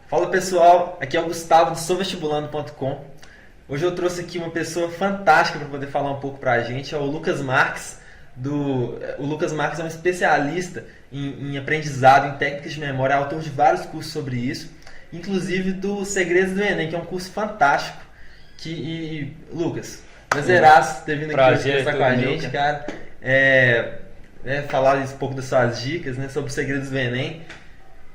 Fala pessoal, aqui é o Gustavo do souvestibulando.com. Hoje eu trouxe aqui uma pessoa fantástica para poder falar um pouco para a gente, é o Lucas Marques. O Lucas Marques é um especialista em aprendizado, em técnicas de memória, é autor de vários cursos sobre isso, inclusive do Segredos do Enem, que é um curso fantástico. Lucas, prazeraço ter vindo aqui hoje conversar com a gente, cara. Falar um pouco das suas dicas, né, sobre os segredos do Enem.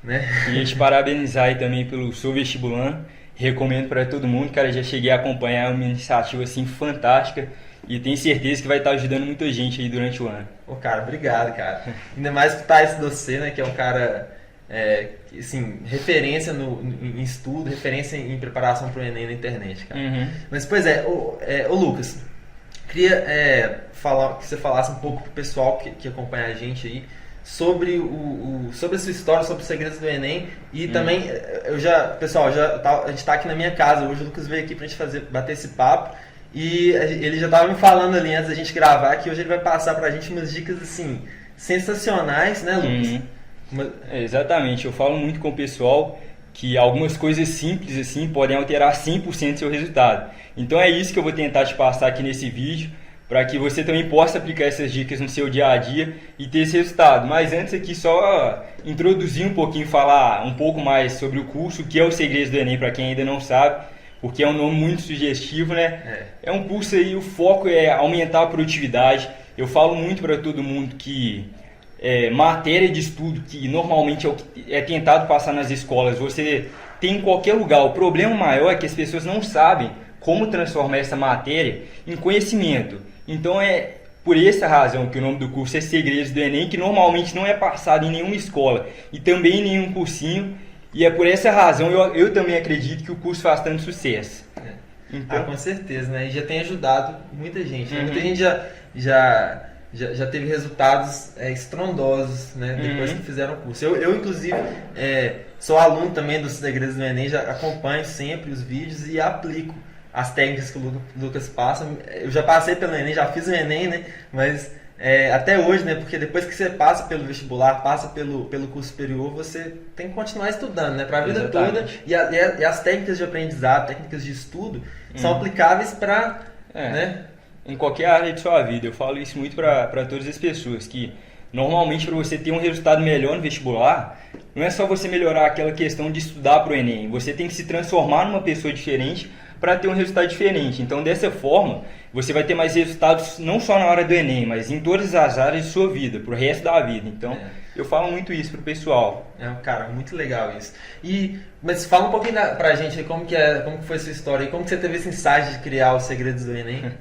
Né? E te parabenizar aí também pelo Sou Vestibulando. Recomendo para todo mundo, cara. Já cheguei a acompanhar uma iniciativa assim fantástica e tenho certeza que vai estar ajudando muita gente aí durante o ano. Ô, cara, obrigado, cara. Ainda mais que tá esse você, né, que é um cara assim, referência em estudo, referência em preparação para o Enem na internet, cara. Uhum. Mas, pois ô Lucas, queria que você falasse um pouco pro pessoal que acompanha a gente aí sobre sobre a sua história, sobre os segredos do Enem e também, pessoal, a gente está aqui na minha casa, hoje o Lucas veio aqui pra gente bater esse papo e ele já estava me falando ali antes da gente gravar que hoje ele vai passar pra gente umas dicas assim, sensacionais, né, Lucas? Exatamente, eu falo muito com o pessoal que algumas coisas simples assim podem alterar 100% seu resultado, então é isso que eu vou tentar te passar aqui nesse vídeo, para que você também possa aplicar essas dicas no seu dia a dia e ter esse resultado. Mas antes aqui só introduzir um pouquinho, falar um pouco mais sobre o curso, o que é o Segredos do Enem, para quem ainda não sabe, porque é um nome muito sugestivo, né? É um curso aí, o foco é aumentar a produtividade. Eu falo muito para todo mundo que matéria de estudo, que normalmente é tentado passar nas escolas, você tem em qualquer lugar. O problema maior é que as pessoas não sabem como transformar essa matéria em conhecimento. Então é por essa razão que o nome do curso é Segredos do Enem, que normalmente não é passado em nenhuma escola e também em nenhum cursinho. E é por essa razão eu também acredito que o curso faz tanto sucesso. Então, com certeza, né? E já tem ajudado muita gente. Né? Muita gente já teve resultados estrondosos, né? Depois que fizeram o curso. Eu inclusive, sou aluno também dos Segredos do Enem, já acompanho sempre os vídeos e aplico as técnicas que o Lucas passa. Eu já passei pelo Enem, já fiz o Enem, né? Mas até hoje, né? Porque depois que você passa pelo vestibular, passa pelo curso superior, você tem que continuar estudando, né? Para a vida toda. E as técnicas de aprendizado, técnicas de estudo, são aplicáveis para... né? Em qualquer área de sua vida. Eu falo isso muito para todas as pessoas, que normalmente para você ter um resultado melhor no vestibular, não é só você melhorar aquela questão de estudar para o Enem. Você tem que se transformar numa pessoa diferente para ter um resultado diferente. Então, dessa forma, você vai ter mais resultados não só na hora do Enem, mas em todas as áreas de sua vida, pro resto da vida. Então, eu falo muito isso pro pessoal. Cara, muito legal isso. Mas fala um pouquinho pra gente como que foi a sua história e como que você teve esse insight de criar os Segredos do Enem.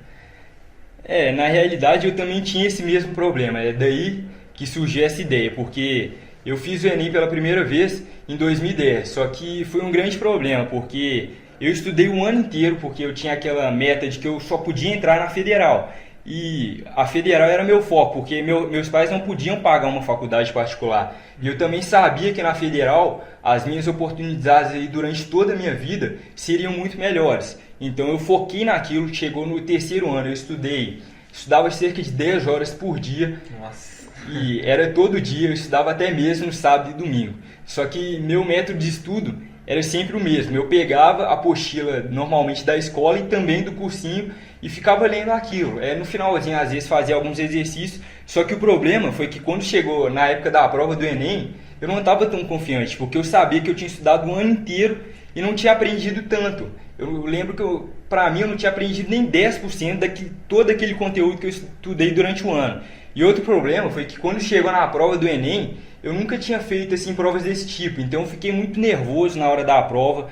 Na realidade, eu também tinha esse mesmo problema. É daí que surgiu essa ideia, porque eu fiz o Enem pela primeira vez em 2010, só que foi um grande problema, porque eu estudei um ano inteiro, porque eu tinha aquela meta de que eu só podia entrar na federal. E a federal era meu foco, porque meus pais não podiam pagar uma faculdade particular. E eu também sabia que na federal as minhas oportunidades aí durante toda a minha vida seriam muito melhores. Então eu foquei naquilo, chegou no terceiro ano, eu estudava cerca de 10 horas por dia. Nossa. E era todo dia, eu estudava até mesmo no sábado e domingo. Só que meu método de estudo era sempre o mesmo. Eu pegava a apostila normalmente da escola e também do cursinho e ficava lendo aquilo. No finalzinho, às vezes, fazia alguns exercícios. Só que o problema foi que quando chegou na época da prova do Enem, eu não estava tão confiante, porque eu sabia que eu tinha estudado o ano inteiro e não tinha aprendido tanto. Eu lembro que, para mim, eu não tinha aprendido nem 10% todo aquele conteúdo que eu estudei durante o ano. E outro problema foi que quando chegou na prova do Enem, eu nunca tinha feito assim provas desse tipo, então eu fiquei muito nervoso na hora da prova.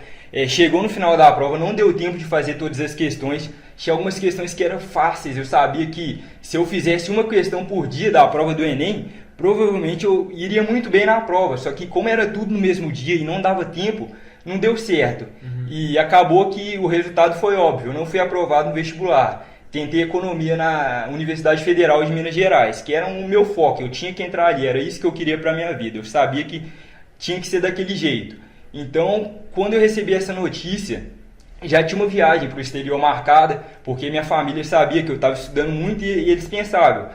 Chegou no final da prova, não deu tempo de fazer todas as questões. Tinha algumas questões que eram fáceis, eu sabia que se eu fizesse uma questão por dia da prova do Enem, provavelmente eu iria muito bem na prova, só que como era tudo no mesmo dia e não dava tempo, não deu certo. E acabou que o resultado foi óbvio, eu não fui aprovado no vestibular. Tentei economia na Universidade Federal de Minas Gerais, que era o meu foco, eu tinha que entrar ali, era isso que eu queria para a minha vida, eu sabia que tinha que ser daquele jeito. Então, quando eu recebi essa notícia, já tinha uma viagem para o exterior marcada, porque minha família sabia que eu estava estudando muito e eles pensavam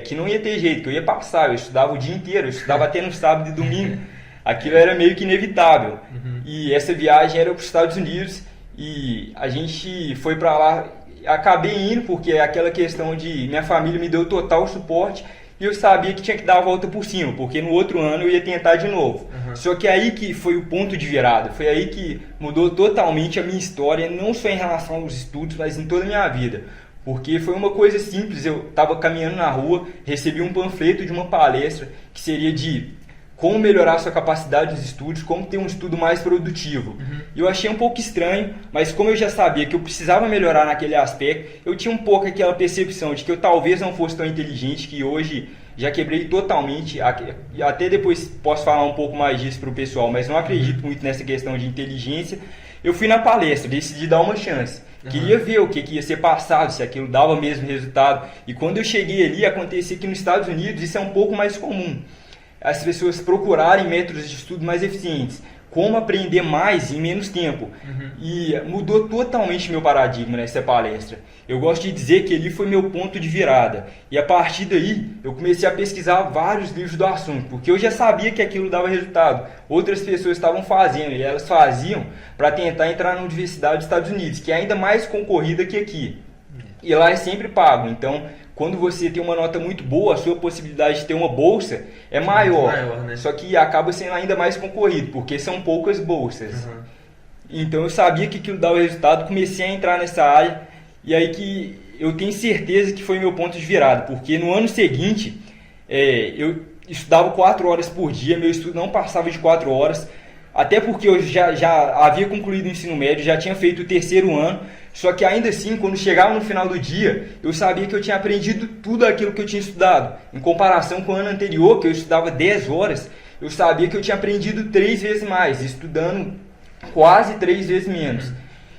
que não ia ter jeito, que eu ia passar, eu estudava o dia inteiro, eu estudava até no sábado e domingo, aquilo era meio que inevitável. E essa viagem era para os Estados Unidos e a gente foi para lá. Acabei indo porque é aquela questão de minha família me deu total suporte e eu sabia que tinha que dar a volta por cima, porque no outro ano eu ia tentar de novo. Só que aí que foi o ponto de virada, foi aí que mudou totalmente a minha história, não só em relação aos estudos, mas em toda a minha vida. Porque foi uma coisa simples, eu estava caminhando na rua, recebi um panfleto de uma palestra que seria de como melhorar sua capacidade nos estudos, como ter um estudo mais produtivo. E eu achei um pouco estranho, mas como eu já sabia que eu precisava melhorar naquele aspecto, eu tinha um pouco aquela percepção de que eu talvez não fosse tão inteligente, que hoje já quebrei totalmente, até depois posso falar um pouco mais disso para o pessoal, mas não acredito muito nessa questão de inteligência. Eu fui na palestra, decidi dar uma chance. Queria ver o que ia ser passado, se aquilo dava mesmo resultado. E quando eu cheguei ali, acontecia que nos Estados Unidos isso é um pouco mais comum. As pessoas procurarem métodos de estudo mais eficientes, como aprender mais em menos tempo. E mudou totalmente meu paradigma nessa palestra. Eu gosto de dizer que ali foi meu ponto de virada. E a partir daí, eu comecei a pesquisar vários livros do assunto, porque eu já sabia que aquilo dava resultado. Outras pessoas estavam fazendo, e elas faziam para tentar entrar na Universidade dos Estados Unidos, que é ainda mais concorrida que aqui. E lá é sempre pago, então quando você tem uma nota muito boa, a sua possibilidade de ter uma bolsa é maior, né? Só que acaba sendo ainda mais concorrido, porque são poucas bolsas. Então eu sabia que aquilo dava resultado, comecei a entrar nessa área, e aí que eu tenho certeza que foi meu ponto de virada, porque no ano seguinte eu estudava 4 horas por dia, meu estudo não passava de 4 horas, até porque eu já havia concluído o ensino médio, já tinha feito o 3º ano, só que ainda assim, quando chegava no final do dia, eu sabia que eu tinha aprendido tudo aquilo que eu tinha estudado. Em comparação com o ano anterior, que eu estudava 10 horas, eu sabia que eu tinha aprendido 3 vezes mais, estudando quase 3 vezes menos.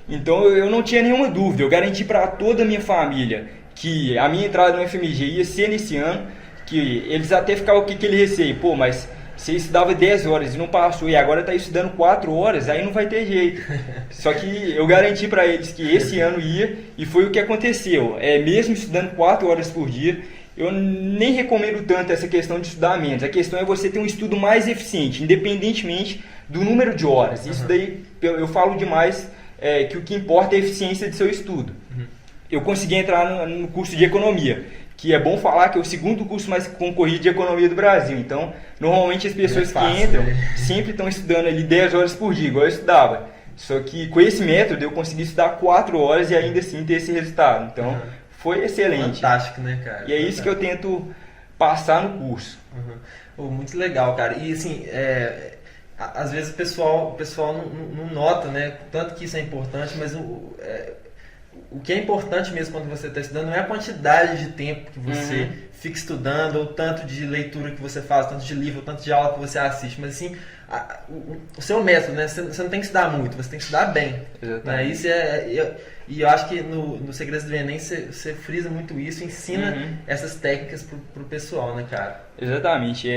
Então eu não tinha nenhuma dúvida, eu garanti para toda a minha família que a minha entrada no FMG ia ser nesse ano, que eles até ficavam com aquele receio, pô, mas você estudava 10 horas e não passou, e agora está estudando 4 horas, aí não vai ter jeito. Só que eu garanti para eles que esse ano ia, e foi o que aconteceu. Mesmo estudando 4 horas por dia, eu nem recomendo tanto essa questão de estudar menos. A questão é você ter um estudo mais eficiente, independentemente do número de horas. Isso daí eu falo demais, que o que importa é a eficiência de seu estudo. Eu consegui entrar no curso de economia, que é bom falar que é o 2º curso mais concorrido de economia do Brasil. Então, normalmente as pessoas que entram sempre estão estudando ali 10 horas por dia, igual eu estudava. Só que com esse método eu consegui estudar 4 horas e ainda assim ter esse resultado. Então, foi excelente. Fantástico, né, cara? E é isso que eu tento passar no curso. Muito legal, cara. E assim, às vezes o pessoal não nota, né, tanto que isso é importante, mas o que é importante mesmo quando você está estudando não é a quantidade de tempo que você fica estudando, ou tanto de leitura que você faz, tanto de livro, ou tanto de aula que você assiste, mas assim, o seu método, né? Você não tem que estudar muito, você tem que estudar bem. Né? Isso e eu acho que no Segredos do Enem você frisa muito isso, ensina essas técnicas pro pessoal, né, cara? Exatamente.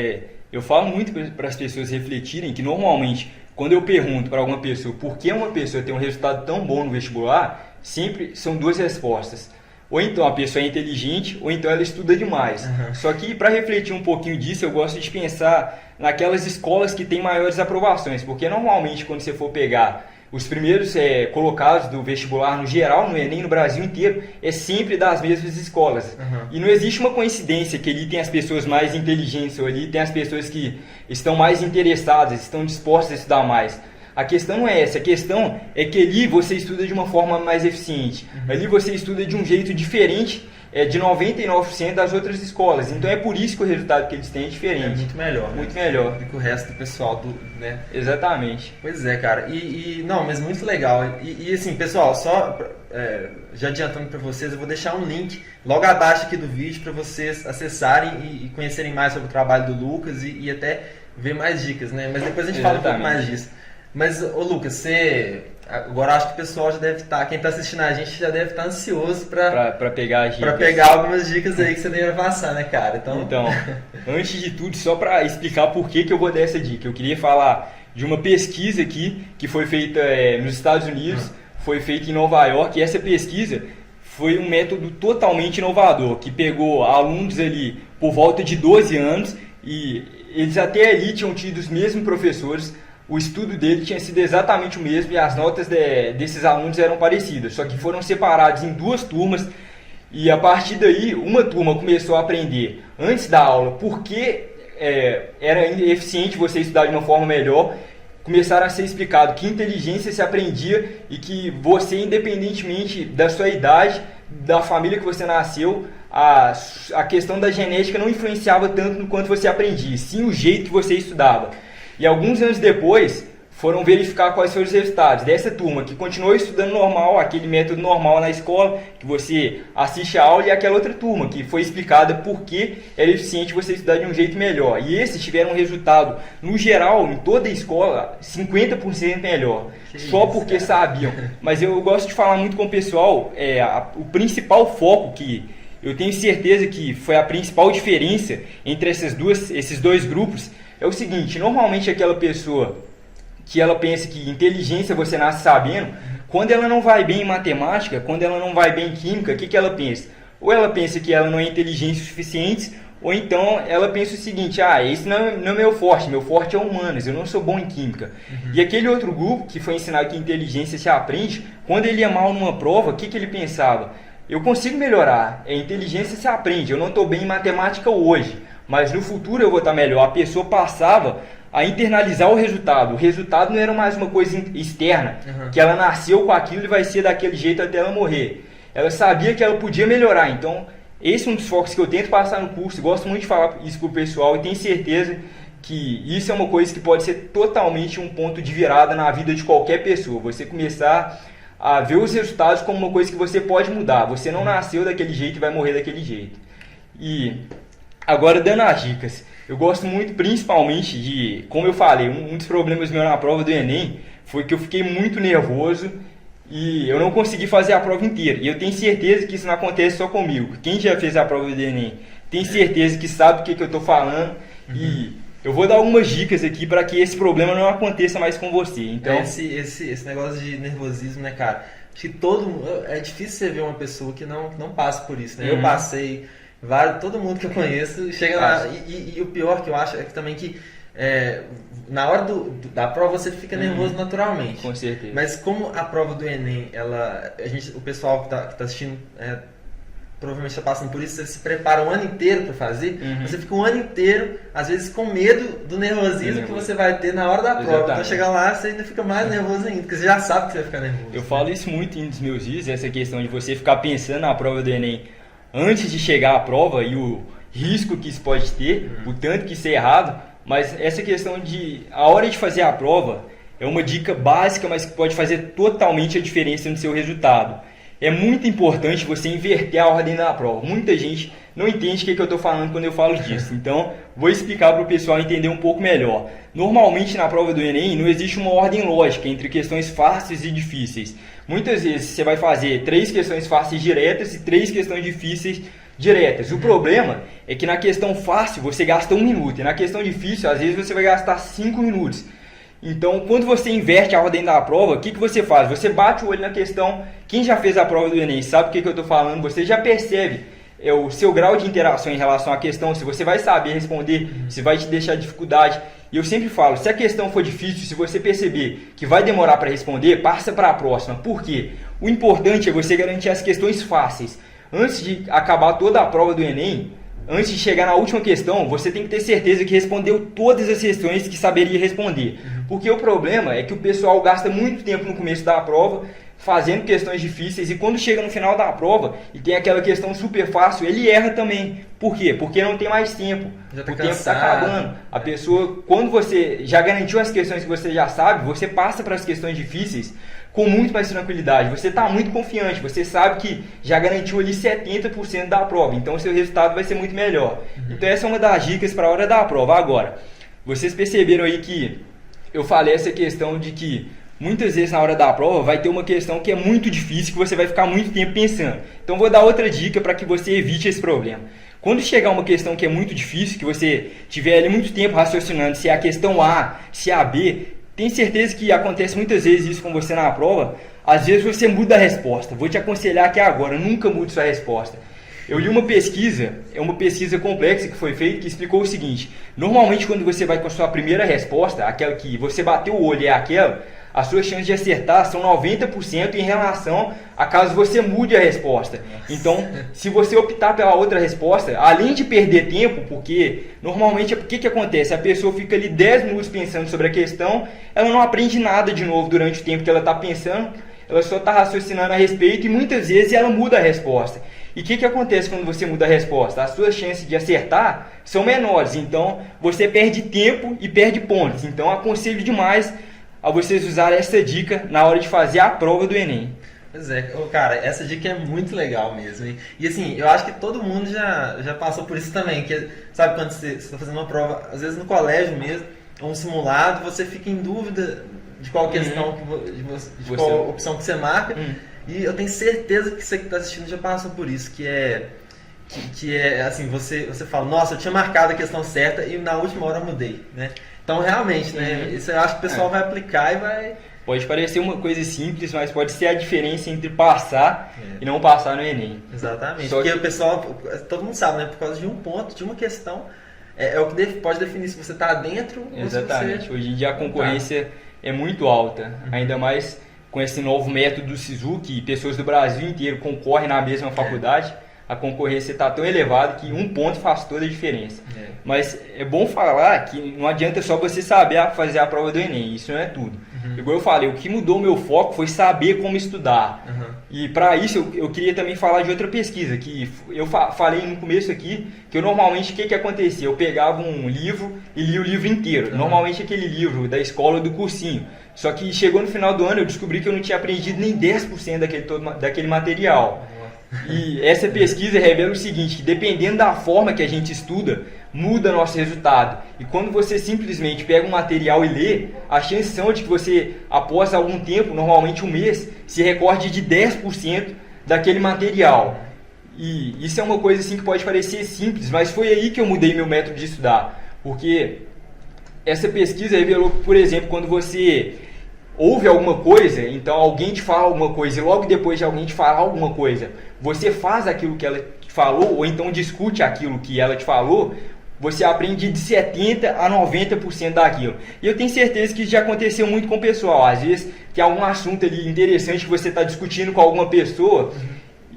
Eu falo muito para as pessoas refletirem que normalmente, quando eu pergunto para alguma pessoa por que uma pessoa tem um resultado tão bom no vestibular, sempre são 2 respostas. Ou então a pessoa é inteligente, ou então ela estuda demais. Só que para refletir um pouquinho disso, eu gosto de pensar naquelas escolas que têm maiores aprovações. Porque normalmente quando você for pegar os primeiros colocados do vestibular no geral, no Enem, no Brasil inteiro, é sempre das mesmas escolas. E não existe uma coincidência que ali tem as pessoas mais inteligentes, ou ali tem as pessoas que estão mais interessadas, estão dispostas a estudar mais. A questão não é essa, a questão é que ali você estuda de uma forma mais eficiente. Ali você estuda de um jeito diferente de 99% das outras escolas. Então é por isso que o resultado que eles têm é diferente. É muito melhor. Muito melhor. Do que o resto do pessoal, né? Exatamente. Pois é, cara. Não, mas muito legal. E assim, pessoal, só já adiantando para vocês, eu vou deixar um link logo abaixo aqui do vídeo para vocês acessarem e conhecerem mais sobre o trabalho do Lucas e até ver mais dicas, né? Mas depois a gente fala um pouco mais disso. Mas, ô Lucas, agora acho que o pessoal já deve estar, quem está assistindo a gente já deve estar ansioso para pegar as dicas. Para pegar algumas dicas aí que você deve passar, né, cara? Então, antes de tudo, só para explicar por que eu vou dar essa dica, eu queria falar de uma pesquisa aqui que foi feita nos Estados Unidos, foi feita em Nova York, e essa pesquisa foi um método totalmente inovador, que pegou alunos ali por volta de 12 anos, e eles até ali tinham tido os mesmos professores, o estudo dele tinha sido exatamente o mesmo e as notas desses alunos eram parecidas, só que foram separados em 2 turmas e a partir daí uma turma começou a aprender antes da aula porque era eficiente você estudar de uma forma melhor, começaram a ser explicado que inteligência se aprendia e que você, independentemente da sua idade, da família que você nasceu, a questão da genética não influenciava tanto no quanto você aprendia, sim o jeito que você estudava. E alguns anos depois, foram verificar quais foram os resultados dessa turma que continuou estudando normal, aquele método normal na escola, que você assiste a aula, e aquela outra turma que foi explicada por que era eficiente você estudar de um jeito melhor. E esses tiveram um resultado, no geral, em toda a escola, 50% melhor, só porque sabiam. Mas eu gosto de falar muito com o pessoal, o principal foco que eu tenho certeza que foi a principal diferença entre esses 2 grupos, é o seguinte: normalmente aquela pessoa que ela pensa que inteligência você nasce sabendo, quando ela não vai bem em matemática, quando ela não vai bem em química, o que ela pensa? Ou ela pensa que ela não é inteligente o suficiente, ou então ela pensa o seguinte: esse não é meu forte é humanas, eu não sou bom em química. E aquele outro grupo que foi ensinado que inteligência se aprende, quando ele ia mal numa prova, o que ele pensava? Eu consigo melhorar, inteligência se aprende, eu não estou bem em matemática hoje, mas no futuro eu vou estar melhor. A pessoa passava a internalizar o resultado não era mais uma coisa externa, que ela nasceu com aquilo e vai ser daquele jeito até ela morrer. Ela sabia que ela podia melhorar. Então esse é um dos focos que eu tento passar no curso, gosto muito de falar isso para o pessoal e tenho certeza que isso é uma coisa que pode ser totalmente um ponto de virada na vida de qualquer pessoa, você começar a ver os resultados como uma coisa que você pode mudar. Você não nasceu daquele jeito e vai morrer daquele jeito. E agora, dando as dicas, eu gosto muito principalmente de, como eu falei, um dos problemas meus na prova do Enem foi que eu fiquei muito nervoso e eu não consegui fazer a prova inteira. E eu tenho certeza que isso não acontece só comigo. Quem já fez a prova do Enem tem certeza que sabe o que eu estou falando. E eu vou dar algumas dicas aqui para que esse problema não aconteça mais com você. Então, esse negócio de nervosismo, né, cara? Acho que é difícil você ver uma pessoa que não passa por isso, né? Eu passei... todo mundo que eu conheço chega lá e o pior que eu acho é que também que na hora da prova você fica nervoso naturalmente. Com certeza. Mas como a prova do Enem, o pessoal que tá assistindo provavelmente está passando por isso, você se prepara um ano inteiro para fazer, você fica um ano inteiro, às vezes com medo do nervosismo que você vai ter na hora da prova. Então chegar lá, você ainda fica mais nervoso ainda, porque você já sabe que você vai ficar nervoso. Eu falo isso muito em um dos meus vídeos, essa questão de você ficar pensando na prova do Enem antes de chegar à prova e o risco que isso pode ter, o tanto que isso é errado, mas essa questão de a hora de fazer a prova é uma dica básica, mas que pode fazer totalmente a diferença no seu resultado. É muito importante você inverter a ordem da prova. Muita gente não entende o que eu estou falando quando eu falo disso. Então, vou explicar para o pessoal entender um pouco melhor. Normalmente, na prova do Enem, não existe uma ordem lógica entre questões fáceis e difíceis. Muitas vezes, você vai fazer 3 questões fáceis diretas e 3 questões difíceis diretas. O problema é que na questão fácil, você gasta 1 minuto. E na questão difícil, às vezes, você vai gastar 5 minutos. Então, quando você inverte a ordem da prova, o que você faz? Você bate o olho na questão. Quem já fez a prova do Enem sabe o que eu estou falando. Você já percebe o seu grau de interação em relação à questão, se você vai saber responder, se vai te deixar dificuldade. E eu sempre falo, se a questão for difícil, se você perceber que vai demorar para responder, passa para a próxima. Por quê? O importante é você garantir as questões fáceis. Antes de acabar toda a prova do Enem, antes de chegar na última questão, você tem que ter certeza que respondeu todas as questões que saberia responder. Porque o problema é que o pessoal gasta muito tempo no começo da prova fazendo questões difíceis e quando chega no final da prova e tem aquela questão super fácil, ele erra também. Por quê? Porque não tem mais tempo. Já tá o tempo está acabando. A pessoa, quando você já garantiu as questões que você já sabe, você passa para as questões difíceis com muito mais tranquilidade. Você está muito confiante, você sabe que já garantiu ali 70% da prova, então o seu resultado vai ser muito melhor. Então essa é uma das dicas para a hora da prova. Agora, vocês perceberam aí que eu falei essa questão de que muitas vezes na hora da prova vai ter uma questão que é muito difícil, que você vai ficar muito tempo pensando. Então vou dar outra dica para que você evite esse problema. Quando chegar uma questão que é muito difícil, que você tiver ali muito tempo raciocinando se é a questão A, se é a B, tem certeza que acontece muitas vezes isso com você na prova. Às vezes você muda a resposta. Vou te aconselhar que agora, nunca mude sua resposta. Eu li uma pesquisa, é uma pesquisa complexa que foi feita, que explicou o seguinte: normalmente quando você vai com a sua primeira resposta, aquela que você bateu o olho é aquela, as suas chances de acertar são 90% em relação a caso você mude a resposta. Então, se você optar pela outra resposta, além de perder tempo, porque normalmente o que acontece? A pessoa fica ali 10 minutos pensando sobre a questão, ela não aprende nada de novo durante o tempo que ela está pensando, ela só está raciocinando a respeito e muitas vezes ela muda a resposta. E o que acontece quando você muda a resposta? As suas chances de acertar são menores, então você perde tempo e perde pontos. Então, aconselho demais a vocês usarem essa dica na hora de fazer a prova do Enem. Pois é, cara, essa dica é muito legal mesmo. E assim, eu acho que todo mundo já passou por isso também. Que, sabe, quando você está fazendo uma prova, às vezes no colégio mesmo, ou um simulado, você fica em dúvida de qual questão, de qual opção que você marca. E eu tenho certeza que você que está assistindo já passou por isso, que é assim, você fala, nossa, eu tinha marcado a questão certa e na última hora eu mudei, né? Então, realmente, né? Isso eu acho que o pessoal vai aplicar e vai... Pode parecer uma coisa simples, mas pode ser a diferença entre passar e não passar no Enem. Exatamente. Porque o pessoal, todo mundo sabe, né? Por causa de um ponto, de uma questão, é o que pode definir se você está dentro ou se você... Hoje em dia a concorrência é muito alta, ainda mais com esse novo método do SISU, que pessoas do Brasil inteiro concorrem na mesma faculdade. A concorrência está tão elevada que um ponto faz toda a diferença. Mas é bom falar que não adianta só você saber fazer a prova do Enem, isso não é tudo. Igual eu falei, o que mudou meu foco foi saber como estudar. E para isso eu queria também falar de outra pesquisa, que eu falei no começo aqui, que eu normalmente, o que acontecia? Eu pegava um livro e lia o livro inteiro. Normalmente aquele livro da escola ou do cursinho. Só que chegou no final do ano eu descobri que eu não tinha aprendido nem 10% daquele material. E essa pesquisa revela o seguinte, que dependendo da forma que a gente estuda, muda nosso resultado. E quando você simplesmente pega um material e lê, a chance são de que você, após algum tempo, normalmente um mês, se recorde de 10% daquele material. E isso é uma coisa assim que pode parecer simples, mas foi aí que eu mudei meu método de estudar. Porque essa pesquisa revelou que, por exemplo, quando você ouve alguma coisa, então alguém te fala alguma coisa e logo depois de alguém te falar alguma coisa, você faz aquilo que ela te falou ou então discute aquilo que ela te falou, você aprende de 70% a 90% daquilo. E eu tenho certeza que isso já aconteceu muito com o pessoal. Às vezes tem algum assunto ali interessante que você está discutindo com alguma pessoa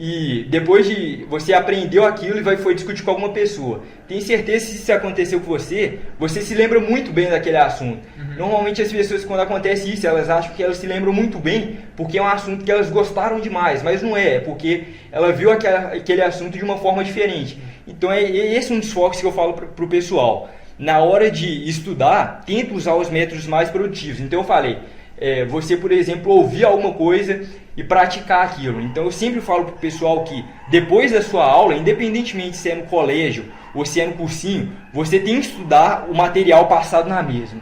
e depois de você aprendeu aquilo e foi discutir com alguma pessoa. Tenho certeza que se isso aconteceu com você, você se lembra muito bem daquele assunto. Normalmente as pessoas, quando acontece isso, elas acham que elas se lembram muito bem porque é um assunto que elas gostaram demais, mas não é porque ela viu aquele assunto de uma forma diferente. Então esse é um dos focos que eu falo para o pessoal. Na hora de estudar, tenta usar os métodos mais produtivos. Então eu falei, você, por exemplo, ouvir alguma coisa e praticar aquilo. Então eu sempre falo para o pessoal que depois da sua aula, independentemente se é no colégio ou se é no cursinho, você tem que estudar o material passado na mesma.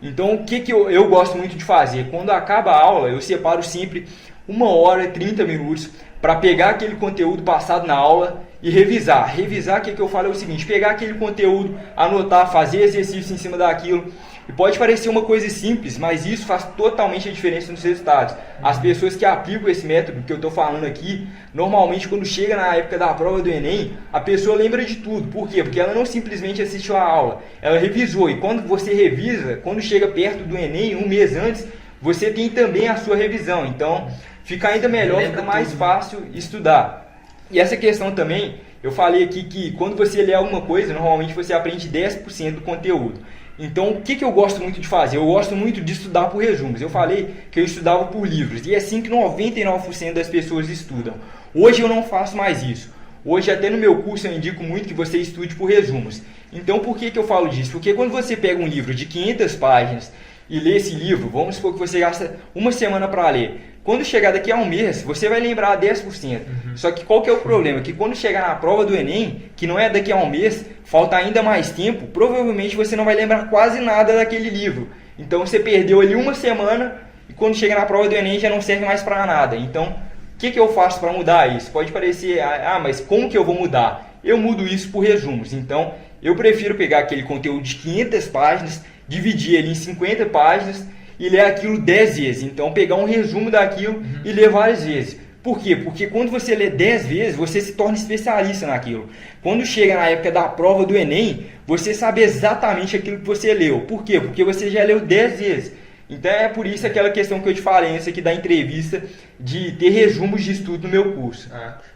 Então o que eu gosto muito de fazer? Quando acaba a aula, eu separo sempre 1 hora, 30 minutos para pegar aquele conteúdo passado na aula e revisar. Revisar, o que eu falo é o seguinte, pegar aquele conteúdo, anotar, fazer exercício em cima daquilo. E pode parecer uma coisa simples, mas isso faz totalmente a diferença nos resultados. As pessoas que aplicam esse método que eu estou falando aqui, normalmente quando chega na época da prova do Enem, a pessoa lembra de tudo. Por quê? Porque ela não simplesmente assistiu a aula, ela revisou. E quando você revisa, quando chega perto do Enem, um mês antes, você tem também a sua revisão. Então, fica ainda melhor, fica mais fácil estudar. E essa questão também, eu falei aqui que quando você lê alguma coisa, normalmente você aprende 10% do conteúdo. Então, o que eu gosto muito de fazer? Eu gosto muito de estudar por resumos. Eu falei que eu estudava por livros, e é assim que 99% das pessoas estudam. Hoje eu não faço mais isso. Hoje, até no meu curso, eu indico muito que você estude por resumos. Então, por que eu falo disso? Porque quando você pega um livro de 500 páginas e lê esse livro, vamos supor que você gasta uma semana para ler. Quando chegar daqui a um mês, você vai lembrar 10%. Só que qual que é o problema? Que quando chegar na prova do Enem, que não é daqui a um mês, falta ainda mais tempo, provavelmente você não vai lembrar quase nada daquele livro. Então você perdeu ali uma semana e quando chega na prova do Enem já não serve mais para nada. Então, o que eu faço para mudar isso? Pode parecer, mas como que eu vou mudar? Eu mudo isso por resumos. Então, eu prefiro pegar aquele conteúdo de 500 páginas, dividir ele em 50 páginas, e ler aquilo 10 vezes. Então, pegar um resumo daquilo e ler várias vezes. Por quê? Porque quando você lê 10 vezes, você se torna especialista naquilo. Quando chega na época da prova do Enem, você sabe exatamente aquilo que você leu. Por quê? Porque você já leu 10 vezes. Então é por isso aquela questão que eu te falei antes aqui da entrevista, de ter resumos de estudo no meu curso.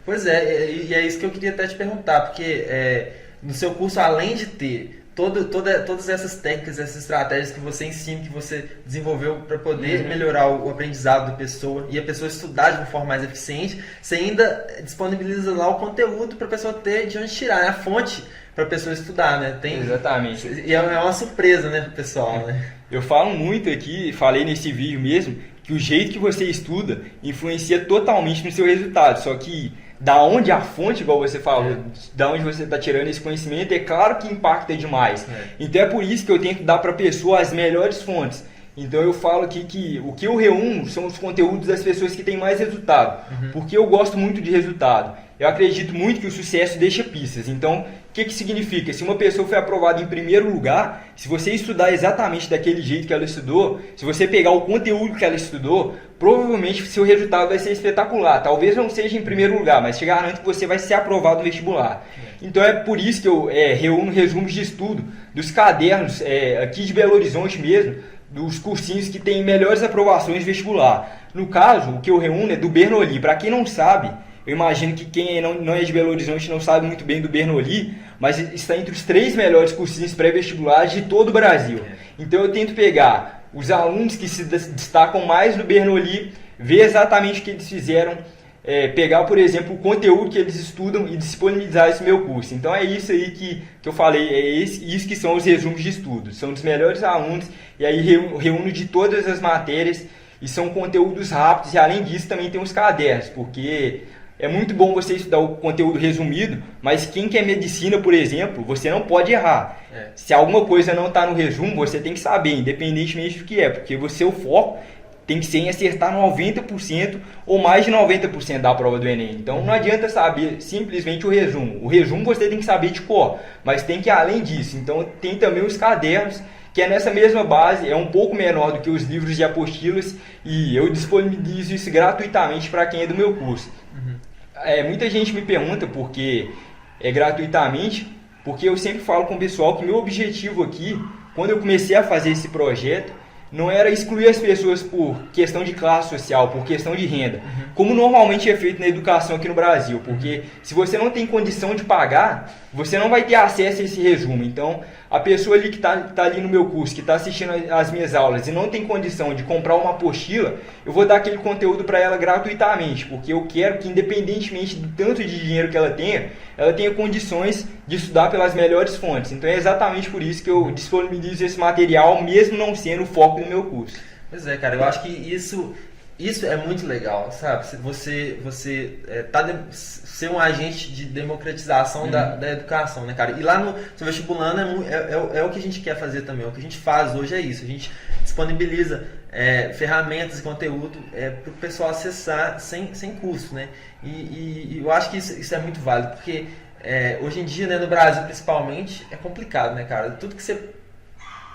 Pois é, e é isso que eu queria até te perguntar, porque no seu curso, além de ter todas essas técnicas, essas estratégias que você ensina, que você desenvolveu para poder melhorar o aprendizado da pessoa e a pessoa estudar de uma forma mais eficiente, você ainda disponibiliza lá o conteúdo para a pessoa ter de onde tirar, né? A fonte para a pessoa estudar, né? Exatamente. E é uma surpresa, né, pro pessoal, né? Eu falo muito aqui, falei nesse vídeo mesmo, que o jeito que você estuda influencia totalmente no seu resultado. Só que da onde a fonte, igual você falou, da onde você está tirando esse conhecimento, é claro que impacta demais. Então é por isso que eu tenho que dar para a pessoa as melhores fontes. Então eu falo aqui que o que eu reúno são os conteúdos das pessoas que têm mais resultado. Porque eu gosto muito de resultado. Eu acredito muito que o sucesso deixa pistas. Então, o que significa? Se uma pessoa foi aprovada em primeiro lugar, se você estudar exatamente daquele jeito que ela estudou, se você pegar o conteúdo que ela estudou, provavelmente seu resultado vai ser espetacular. Talvez não seja em primeiro lugar, mas te garanto que você vai ser aprovado no vestibular. Então é por isso que eu reúno resumos de estudo dos cadernos aqui de Belo Horizonte mesmo, dos cursinhos que têm melhores aprovações de vestibular. No caso, o que eu reúno é do Bernoulli. Para quem não sabe, eu imagino que quem não é de Belo Horizonte não sabe muito bem do Bernoulli, mas está entre os 3 melhores cursinhos pré-vestibulares de todo o Brasil. Então eu tento pegar os alunos que se destacam mais no Bernoulli, ver exatamente o que eles fizeram, pegar, por exemplo, o conteúdo que eles estudam e disponibilizar esse meu curso. Então é isso aí que eu falei, isso que são os resumos de estudo. São dos melhores alunos e aí reúno de todas as matérias e são conteúdos rápidos e além disso também tem os cadernos, porque é muito bom você estudar o conteúdo resumido, mas quem quer medicina, por exemplo, você não pode errar. Se alguma coisa não está no resumo, você tem que saber, independentemente do que é, porque o foco tem que ser em acertar 90% ou mais de 90% da prova do Enem. Então não adianta saber simplesmente o resumo. O resumo você tem que saber de cor, mas tem que ir além disso. Então tem também os cadernos, que é nessa mesma base, é um pouco menor do que os livros de apostilas e eu disponibilizo isso gratuitamente para quem é do meu curso. Muita gente me pergunta porque gratuitamente, porque eu sempre falo com o pessoal que meu objetivo aqui, quando eu comecei a fazer esse projeto, não era excluir as pessoas por questão de classe social, por questão de renda, como normalmente é feito na educação aqui no Brasil, porque se você não tem condição de pagar, você não vai ter acesso a esse resumo. Então, a pessoa ali que está ali no meu curso, que está assistindo as minhas aulas e não tem condição de comprar uma apostila, eu vou dar aquele conteúdo para ela gratuitamente, porque eu quero que, independentemente do tanto de dinheiro que ela tenha condições de estudar pelas melhores fontes. Então é exatamente por isso que eu disponibilizo esse material, mesmo não sendo o foco do meu curso. Pois é, cara, eu acho que isso é muito legal, sabe? Você ser um agente de democratização da educação, né, cara? E lá no seu vestibulando é o que a gente quer fazer também. O que a gente faz hoje é isso. A gente disponibiliza ferramentas e conteúdo para o pessoal acessar sem custo, né? E eu acho que isso é muito válido, porque hoje em dia, né, no Brasil principalmente, é complicado, né, cara? Tudo que você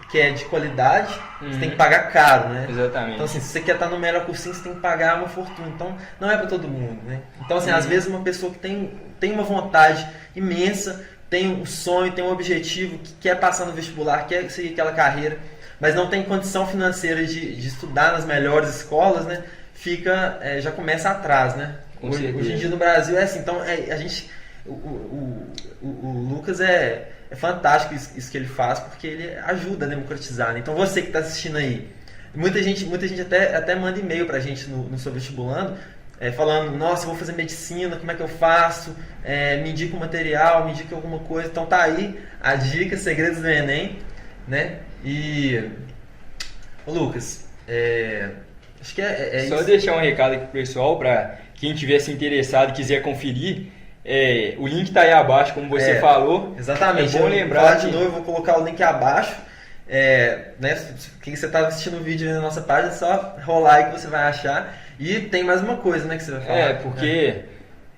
quer de qualidade, você tem que pagar caro, né? Exatamente. Então, assim, se você quer estar no melhor cursinho, você tem que pagar uma fortuna. Então, não é para todo mundo, né? Então, assim, às vezes uma pessoa que tem uma vontade imensa, tem um sonho, tem um objetivo, que quer passar no vestibular, quer seguir aquela carreira, mas não tem condição financeira de estudar nas melhores escolas, né? Já começa atrás, né? Hoje em dia no Brasil é assim. Então, o Lucas é fantástico isso que ele faz, porque ele ajuda a democratizar, né? Então você que está assistindo aí, muita gente até manda e-mail pra gente no Seu Vestibulando, falando, nossa, eu vou fazer medicina, como é que eu faço? Me indica um material, me indica alguma coisa. Então tá aí a dica, segredos do Enem, né? E Lucas, acho que só isso. deixar um recado aqui pro pessoal, para quem tiver se interessado e quiser conferir. O link está aí abaixo, como você falou. Exatamente. É bom lembrar de novo, eu vou colocar o link abaixo. Né, quem você está assistindo o vídeo na nossa página, é só rolar aí que você vai achar. E tem mais uma coisa, né, que você vai falar. Porque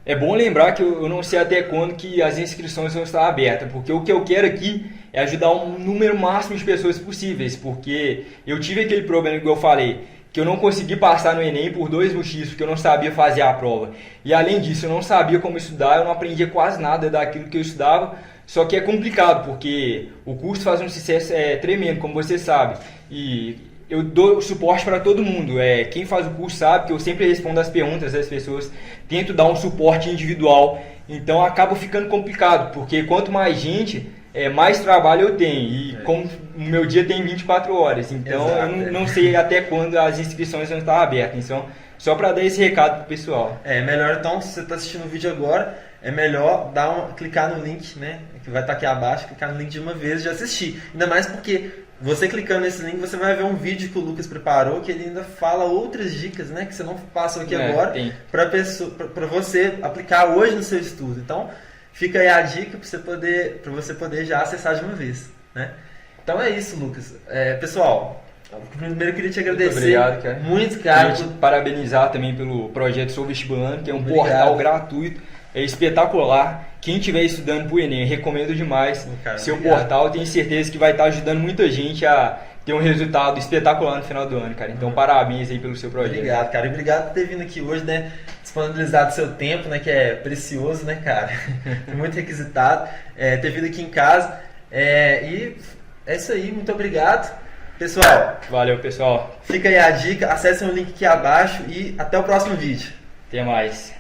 é bom lembrar que eu não sei até quando que as inscrições vão estar abertas, porque o que eu quero aqui é ajudar um número máximo de pessoas possíveis, porque eu tive aquele problema que eu falei, que eu não consegui passar no Enem por 2 motivos, porque eu não sabia fazer a prova. E além disso, eu não sabia como estudar, eu não aprendia quase nada daquilo que eu estudava. Só que é complicado, porque o curso faz um sucesso tremendo, como você sabe. E eu dou suporte para todo mundo. Quem faz o curso sabe que eu sempre respondo as perguntas das pessoas, tento dar um suporte individual. Então acaba ficando complicado, porque quanto mais gente, mais trabalho eu tenho. E como o meu dia tem 24 horas, então Exato, eu não sei até quando as inscrições vão estar abertas. Então, só para dar esse recado pro pessoal. Melhor então, se você está assistindo o vídeo agora, é melhor clicar no link, né? Que vai estar aqui abaixo, clicar no link de uma vez e já assistir. Ainda mais porque você clicando nesse link, você vai ver um vídeo que o Lucas preparou, que ele ainda fala outras dicas, né? Que você não passou aqui agora, para você aplicar hoje no seu estudo. Então, fica aí a dica para você poder já acessar de uma vez, né? Então é isso, Lucas. Pessoal, primeiro eu queria te agradecer. Muito obrigado, cara. Muito, cara. Queria te parabenizar também pelo projeto Sou Vestibulando, que é um portal gratuito, é espetacular. Quem estiver estudando para o Enem, recomendo demais. Seu portal, tenho certeza que vai estar ajudando muita gente a ter um resultado espetacular no final do ano, cara. Então, parabéns aí pelo seu projeto. Obrigado, cara. E obrigado por ter vindo aqui hoje, né? Disponibilizado seu tempo, né? Que é precioso, né, cara? Muito requisitado. Ter vindo aqui em casa. E é isso aí. Muito obrigado. Pessoal. Valeu, pessoal. Fica aí a dica. Acessem o link aqui abaixo e até o próximo vídeo. Até mais.